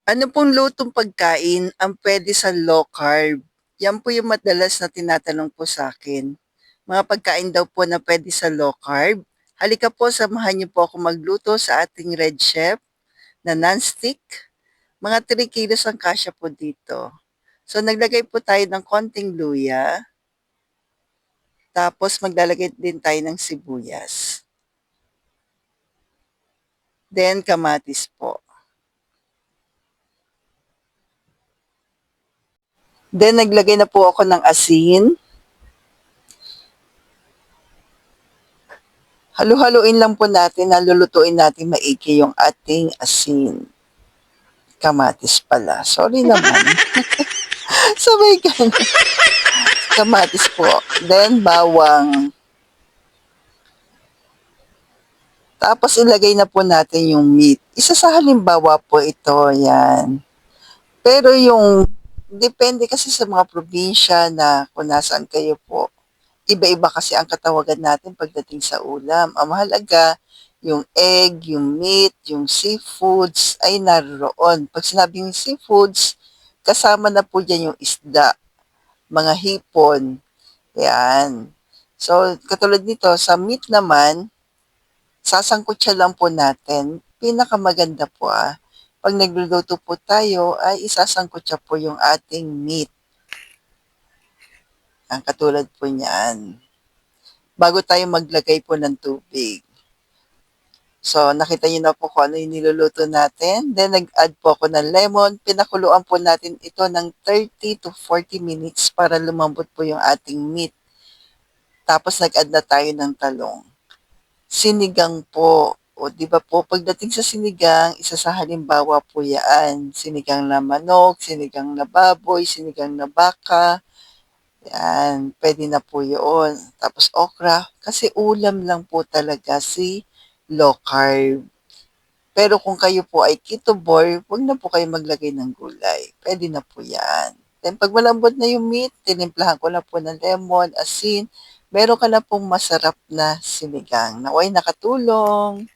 Ano pong lutong pagkain ang pwede sa low carb? Yan po yung madalas na tinatanong po sa akin. Mga pagkain daw po na pwede sa low carb. Halika po, samahan niyo po ako magluto sa ating Red Chef na non-stick. Mga 3 kilos ang kasya po dito. So, naglagay po tayo ng konting luya. Tapos, maglalagay din tayo ng sibuyas. Then, kamatis po. Then, naglagay na po ako ng asin. Halu-haluin lang po natin, nalulutuin natin maigi yung ating asin. Kamatis pala. Sorry naman. Sabay ka na. Kamatis po. Then, bawang. Tapos, ilagay na po natin yung meat. Isa sa halimbawa po ito, yan. Pero yung, depende kasi sa mga probinsya na kung nasaan kayo po. Iba-iba kasi ang katawagan natin pagdating sa ulam. Ang mahalaga, yung egg, yung meat, yung seafoods ay naroon. Pag sinabing seafoods, kasama na po dyan yung isda, mga hipon. Yan. So, katulad nito, sa meat naman, sasangkutsa lang po natin. Pinakamaganda po pag nagluluto po tayo ay isasangkutsa po yung ating meat. Ang katulad po niyan. Bago tayo maglagay po ng tubig. So, nakita niyo na po kung ano yung niluluto natin. Then, nag-add po ako ng lemon. Pinakuluan po natin ito ng 30 to 40 minutes para lumambot po yung ating meat. Tapos, nag-add na tayo ng talong. Sinigang po. O, di ba po, pagdating sa sinigang, isa sa halimbawa po yan. Sinigang na manok, sinigang na baboy, sinigang na baka. Yan, pwede na po yun. Tapos okra, kasi ulam lang po talaga si low carb. Pero kung kayo po ay ketovore, huwag na po kayo maglagay ng gulay. Pwede na po yan. Then pag malambot na yung meat, tinimplahan ko na po ng lemon, asin, meron ka na pong masarap na sinigang. Naway nakatulong.